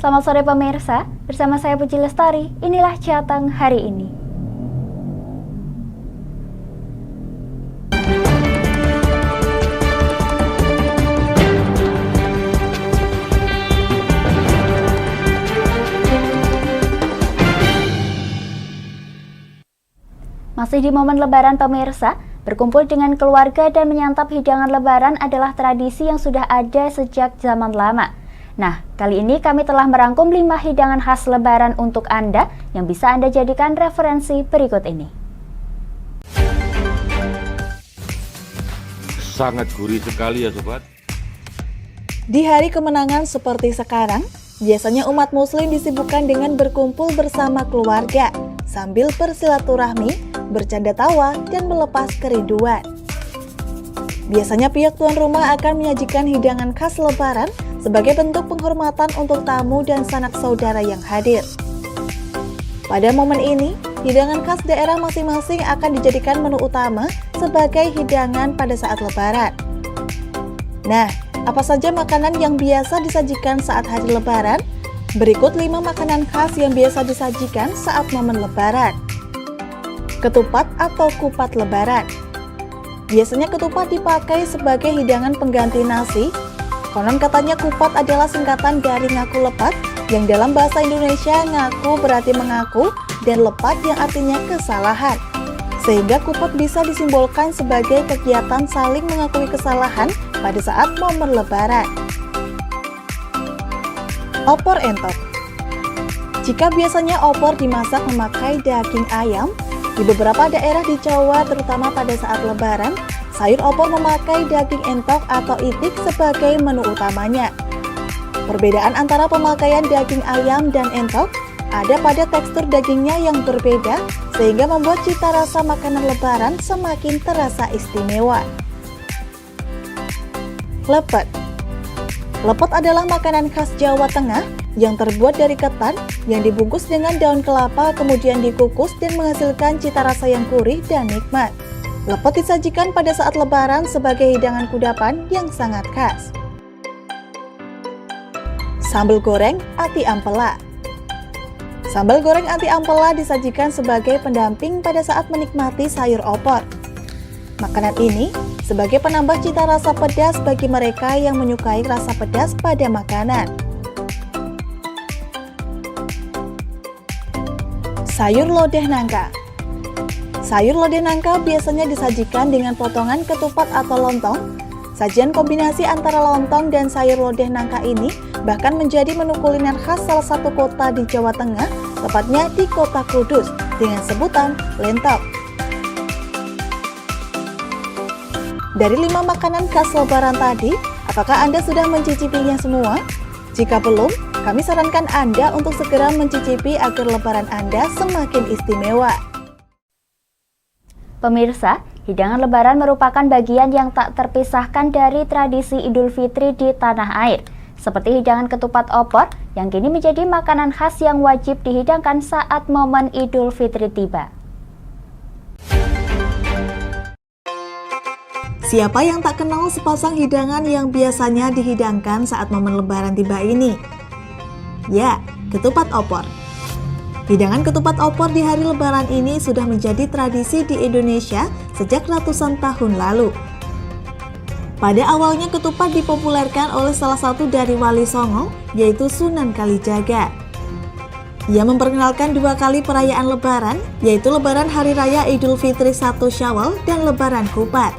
Selamat sore pemirsa, bersama saya Puji Lestari, inilah Jateng hari ini. Masih di momen Lebaran pemirsa, berkumpul dengan keluarga dan menyantap hidangan Lebaran adalah tradisi yang sudah ada sejak zaman lama. Nah, kali ini kami telah merangkum 5 hidangan khas Lebaran untuk Anda yang bisa Anda jadikan referensi berikut ini. Sangat gurih sekali ya sobat. Di hari kemenangan seperti sekarang, biasanya umat muslim disibukkan dengan berkumpul bersama keluarga, sambil bersilaturahmi, bercanda tawa, dan melepas kerinduan. Biasanya pihak tuan rumah akan menyajikan hidangan khas Lebaran sebagai bentuk penghormatan untuk tamu dan sanak saudara yang hadir. Pada momen ini, hidangan khas daerah masing-masing akan dijadikan menu utama sebagai hidangan pada saat Lebaran. Nah, apa saja makanan yang biasa disajikan saat hari Lebaran? Berikut 5 makanan khas yang biasa disajikan saat momen Lebaran. Ketupat atau kupat Lebaran. Biasanya ketupat dipakai sebagai hidangan pengganti nasi. Konon katanya kupat adalah singkatan dari ngaku lepat, yang dalam bahasa Indonesia ngaku berarti mengaku dan lepat yang artinya kesalahan. Sehingga kupat bisa disimbolkan sebagai kegiatan saling mengakui kesalahan pada saat momen Lebaran. Opor entok. Jika biasanya opor dimasak memakai daging ayam, di beberapa daerah di Jawa terutama pada saat Lebaran, sayur opor memakai daging entok atau itik sebagai menu utamanya. Perbedaan antara pemakaian daging ayam dan entok ada pada tekstur dagingnya yang berbeda, sehingga membuat cita rasa makanan Lebaran semakin terasa istimewa. Lepet. Lepet adalah makanan khas Jawa Tengah yang terbuat dari ketan yang dibungkus dengan daun kelapa kemudian dikukus dan menghasilkan cita rasa yang gurih dan nikmat. Lepet disajikan pada saat Lebaran sebagai hidangan kudapan yang sangat khas. Sambal goreng ati ampela. Sambal goreng ati ampela disajikan sebagai pendamping pada saat menikmati sayur opor. Makanan ini sebagai penambah cita rasa pedas bagi mereka yang menyukai rasa pedas pada makanan. Sayur lodeh nangka. Sayur lodeh nangka biasanya disajikan dengan potongan ketupat atau lontong. Sajian kombinasi antara lontong dan sayur lodeh nangka ini bahkan menjadi menu kuliner khas salah satu kota di Jawa Tengah, tepatnya di Kota Kudus, dengan sebutan lentok. Dari 5 makanan khas Lebaran tadi, apakah Anda sudah mencicipinya semua? Jika belum, kami sarankan Anda untuk segera mencicipi agar Lebaran Anda semakin istimewa. Pemirsa, hidangan Lebaran merupakan bagian yang tak terpisahkan dari tradisi Idul Fitri di tanah air, seperti hidangan ketupat opor yang kini menjadi makanan khas yang wajib dihidangkan saat momen Idul Fitri tiba. Siapa yang tak kenal sepasang hidangan yang biasanya dihidangkan saat momen Lebaran tiba ini? Ya, ketupat opor. Hidangan ketupat opor di hari Lebaran ini sudah menjadi tradisi di Indonesia sejak ratusan tahun lalu. Pada awalnya ketupat dipopulerkan oleh salah satu dari Wali Songo, yaitu Sunan Kalijaga. Ia memperkenalkan 2 kali perayaan Lebaran, yaitu Lebaran Hari Raya Idul Fitri 1 Syawal dan Lebaran Kupat.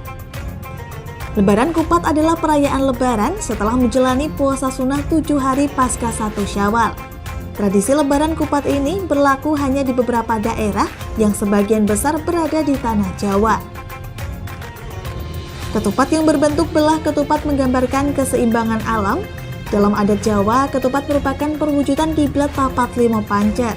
Lebaran Kupat adalah perayaan Lebaran setelah menjalani puasa sunnah 7 hari pasca 1 Syawal. Tradisi Lebaran Kupat ini berlaku hanya di beberapa daerah yang sebagian besar berada di tanah Jawa. Ketupat yang berbentuk belah ketupat menggambarkan keseimbangan alam. Dalam adat Jawa, ketupat merupakan perwujudan kiblat papat lima pancer.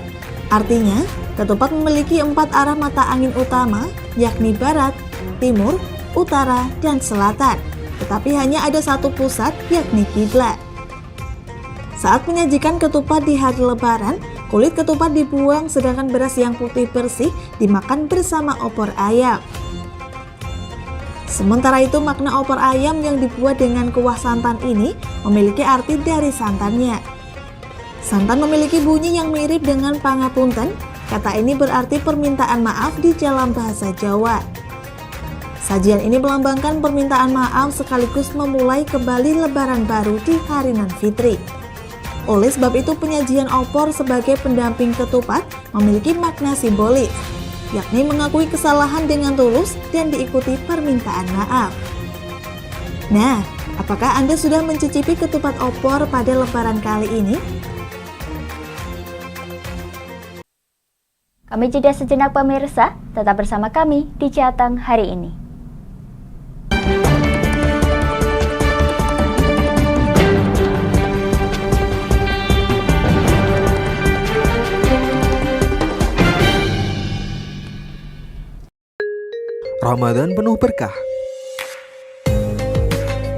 Artinya, ketupat memiliki 4 arah mata angin utama, yakni barat, timur, utara, dan selatan. Tetapi hanya ada satu pusat, yakni kiblat. Saat menyajikan ketupat di hari Lebaran, kulit ketupat dibuang sedangkan beras yang putih bersih dimakan bersama opor ayam. Sementara itu, makna opor ayam yang dibuat dengan kuah santan ini memiliki arti dari santannya. Santan memiliki bunyi yang mirip dengan pangapunten. Kata ini berarti permintaan maaf di dalam bahasa Jawa. Sajian ini melambangkan permintaan maaf sekaligus memulai kembali lebaran baru di hari nan fitri. Oleh sebab itu, penyajian opor sebagai pendamping ketupat memiliki makna simbolis, yakni mengakui kesalahan dengan tulus dan diikuti permintaan maaf. Nah, apakah Anda sudah mencicipi ketupat opor pada lebaran kali ini? Kami jeda sejenak pemirsa, tetap bersama kami di Jateng hari ini. Ramadan penuh berkah.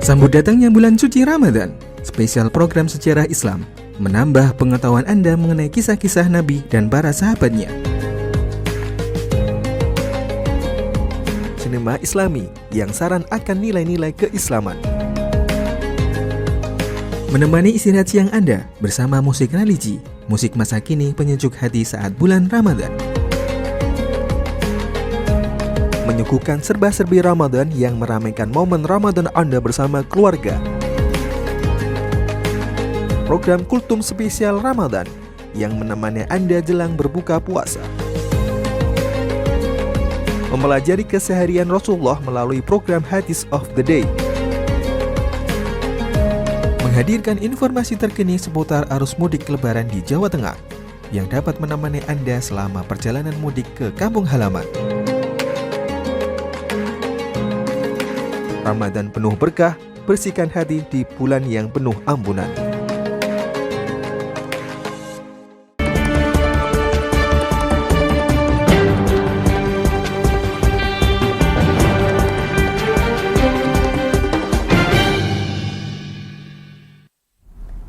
Sambut datangnya bulan suci Ramadan, spesial program sejarah Islam, menambah pengetahuan Anda mengenai kisah-kisah Nabi dan para sahabatnya. Sinema Islami yang saran akan nilai-nilai keislaman. Menemani istirahat siang Anda bersama musik religi, musik masa kini penyejuk hati saat bulan Ramadan. Menyuguhkan serba-serbi Ramadan yang meramaikan momen Ramadan Anda bersama keluarga. Program Kultum Spesial Ramadan yang menemani Anda jelang berbuka puasa. Mempelajari keseharian Rasulullah melalui program Hadis of the Day. Menghadirkan informasi terkini seputar arus mudik lebaran di Jawa Tengah yang dapat menemani Anda selama perjalanan mudik ke kampung halaman. Ramadan penuh berkah, bersihkan hati di bulan yang penuh ampunan.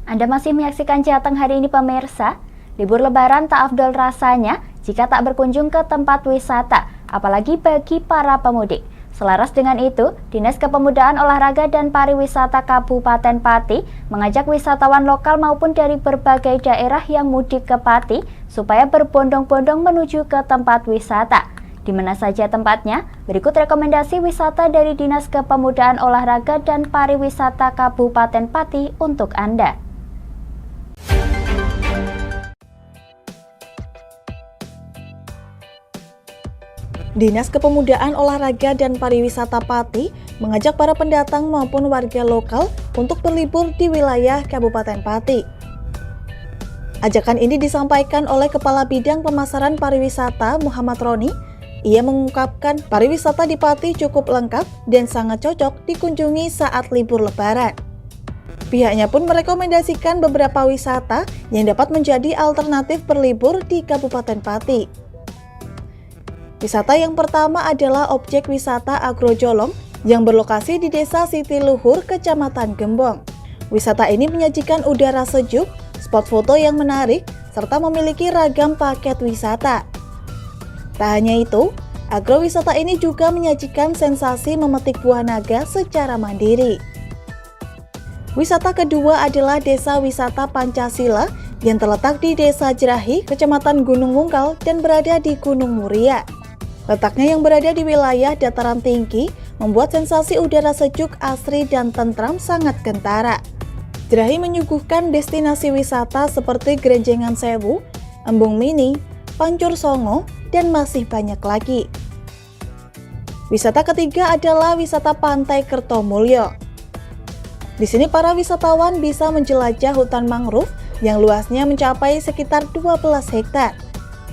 Anda masih menyaksikan Jateng hari ini pemirsa. Libur lebaran tak afdol rasanya jika tak berkunjung ke tempat wisata, apalagi bagi para pemudik. Selaras dengan itu, Dinas Kepemudaan Olahraga dan Pariwisata Kabupaten Pati mengajak wisatawan lokal maupun dari berbagai daerah yang mudik ke Pati supaya berbondong-bondong menuju ke tempat wisata. Di mana saja tempatnya? Berikut rekomendasi wisata dari Dinas Kepemudaan Olahraga dan Pariwisata Kabupaten Pati untuk Anda. Dinas Kepemudaan Olahraga dan Pariwisata Pati mengajak para pendatang maupun warga lokal untuk berlibur di wilayah Kabupaten Pati. Ajakan ini disampaikan oleh Kepala Bidang Pemasaran Pariwisata Muhammad Roni. Ia mengungkapkan pariwisata di Pati cukup lengkap dan sangat cocok dikunjungi saat libur lebaran. Pihaknya pun merekomendasikan beberapa wisata yang dapat menjadi alternatif berlibur di Kabupaten Pati. Wisata yang pertama adalah objek wisata Agrojolong yang berlokasi di Desa Siti Luhur, Kecamatan Gembong. Wisata ini menyajikan udara sejuk, spot foto yang menarik, serta memiliki ragam paket wisata. Tak hanya itu, agrowisata ini juga menyajikan sensasi memetik buah naga secara mandiri. Wisata kedua adalah Desa Wisata Pancasila yang terletak di Desa Jerahi, Kecamatan Gunung Mungkal dan berada di Gunung Muria. Letaknya yang berada di wilayah dataran tinggi membuat sensasi udara sejuk, asri, dan tentram sangat kentara. Jerahi menyuguhkan destinasi wisata seperti Grenjengan Sewu, Embung Mini, Pancur Songo, dan masih banyak lagi. Wisata ketiga adalah wisata Pantai Kertomulyo. Di sini para wisatawan bisa menjelajah hutan mangrove yang luasnya mencapai sekitar 12 hektar,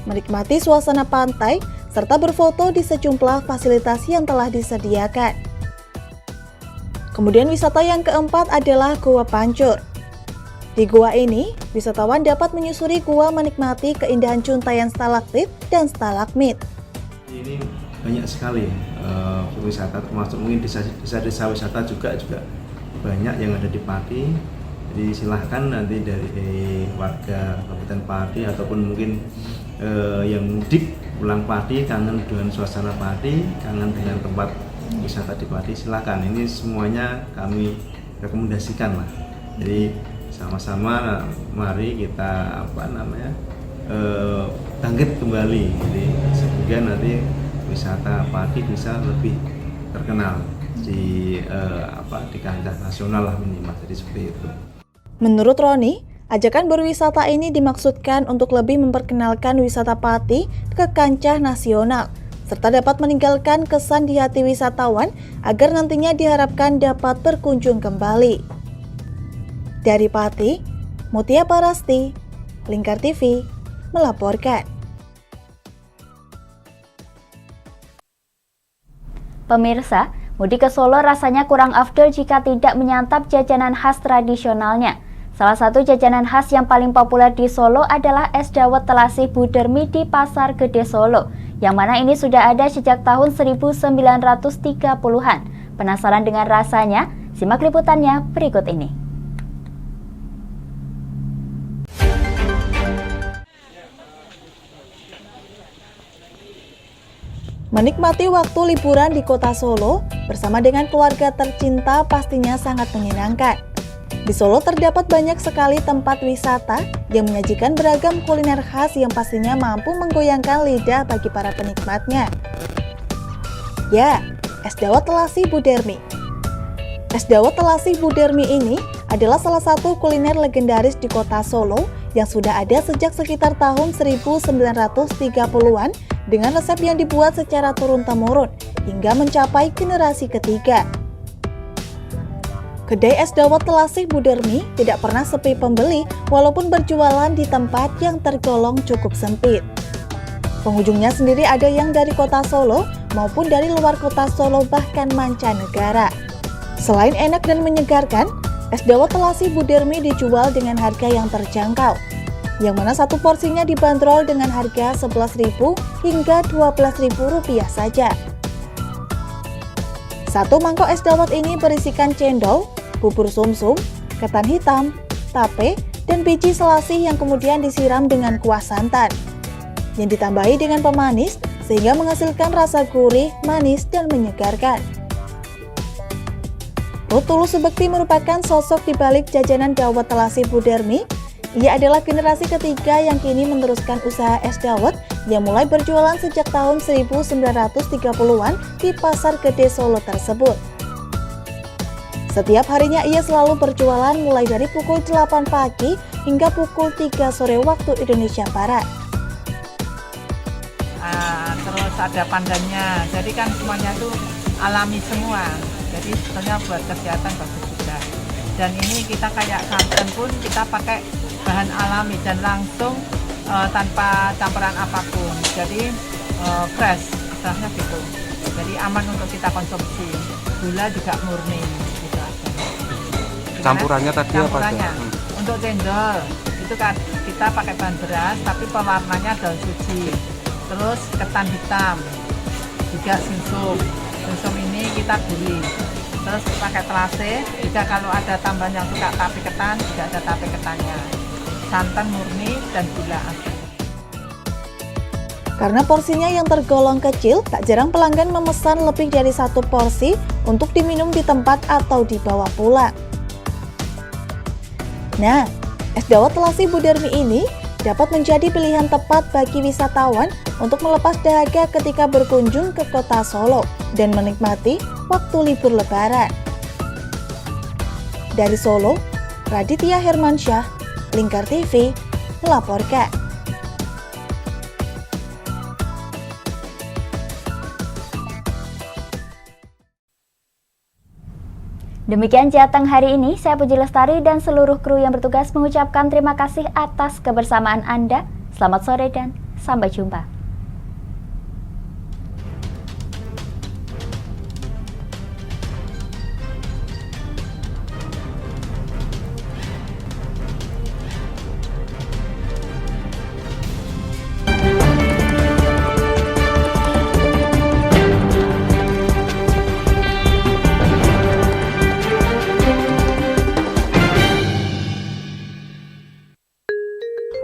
menikmati suasana pantai, serta berfoto di sejumlah fasilitas yang telah disediakan. Kemudian wisata yang keempat adalah Gua Pancur. Di gua ini, wisatawan dapat menyusuri gua menikmati keindahan cuntayan stalaktit dan stalagmit. Ini banyak sekali wisata, termasuk mungkin desa-desa wisata juga banyak yang ada di Pati. Jadi silahkan nanti dari warga Kabupaten Pati ataupun mungkin yang mudik pulang Pati, kangen dengan suasana Pati, kangen dengan tempat wisata di Pati, silakan. Ini semuanya kami rekomendasikan lah. Jadi sama-sama mari kita bangkit kembali, jadi sehingga nanti wisata padi bisa lebih terkenal di kancah nasional lah minimal, jadi seperti itu. Menurut Roni, ajakan berwisata ini dimaksudkan untuk lebih memperkenalkan wisata padi ke kancah nasional, serta dapat meninggalkan kesan di hati wisatawan agar nantinya diharapkan dapat berkunjung kembali. Dari Pati, Mutia Parasti, Lingkar TV, melaporkan. Pemirsa, mudik ke Solo rasanya kurang afdol jika tidak menyantap jajanan khas tradisionalnya. Salah satu jajanan khas yang paling populer di Solo adalah es dawet telasi Bu Dermi di Pasar Gede Solo, yang mana ini sudah ada sejak tahun 1930-an. Penasaran dengan rasanya? Simak liputannya berikut ini. Menikmati waktu liburan di kota Solo bersama dengan keluarga tercinta pastinya sangat menyenangkan. Di Solo terdapat banyak sekali tempat wisata yang menyajikan beragam kuliner khas yang pastinya mampu menggoyangkan lidah bagi para penikmatnya. Ya, es dawet telasi Bu Dermi. Es dawet telasi Bu Dermi ini adalah salah satu kuliner legendaris di kota Solo yang sudah ada sejak sekitar tahun 1930-an dengan resep yang dibuat secara turun-temurun hingga mencapai generasi ketiga. Kedai es dawet telasi Bu Dermi tidak pernah sepi pembeli walaupun berjualan di tempat yang tergolong cukup sempit. Pengunjungnya sendiri ada yang dari kota Solo maupun dari luar kota Solo bahkan mancanegara. Selain enak dan menyegarkan, es dawet telasi Bu Dermi dijual dengan harga yang terjangkau, yang mana satu porsinya dibanderol dengan harga Rp11.000 hingga Rp12.000 saja. Satu mangkok es dawet ini berisikan cendol, bubur sumsum, ketan hitam, tape, dan biji selasih yang kemudian disiram dengan kuah santan, yang ditambahi dengan pemanis sehingga menghasilkan rasa gurih, manis, dan menyegarkan. Tulus Subekti merupakan sosok di balik jajanan dawet telasi Bu Dermi. Ia adalah generasi ketiga yang kini meneruskan usaha es dawet yang mulai berjualan sejak tahun 1930-an di Pasar Gede Solo tersebut. Setiap harinya ia selalu berjualan mulai dari pukul 8 pagi hingga pukul 3 sore waktu Indonesia Barat. Terus ada pandannya, jadi kan semuanya itu alami semua. Jadi sebenarnya buat kesehatan bagus juga. Dan ini kita kayak santan pun kita pakai bahan alami dan langsung tanpa campuran apapun. Jadi fresh, istilahnya gitu. Jadi aman untuk kita konsumsi. Gula juga murni. Gitu aja. Campurannya tadi apa aja? Untuk cendol itu kan kita pakai bahan beras, tapi pewarnanya daun suji. Terus ketan hitam, juga sumsum. Sumsum ini kita gulai. Terus pakai telase, juga kalau ada tambahan yang suka tape ketan, juga ada tape ketannya. Santan murni dan gula asli. Karena porsinya yang tergolong kecil, tak jarang pelanggan memesan lebih dari satu porsi untuk diminum di tempat atau dibawa pulang. Nah, es dawet telasi Bu Dermi ini dapat menjadi pilihan tepat bagi wisatawan untuk melepas dahaga ketika berkunjung ke kota Solo dan menikmati waktu libur lebaran. Dari Solo, Raditya Hermansyah, Lingkar TV, melaporkan. Demikian Jateng hari ini, saya Puji Lestari dan seluruh kru yang bertugas mengucapkan terima kasih atas kebersamaan Anda. Selamat sore dan sampai jumpa.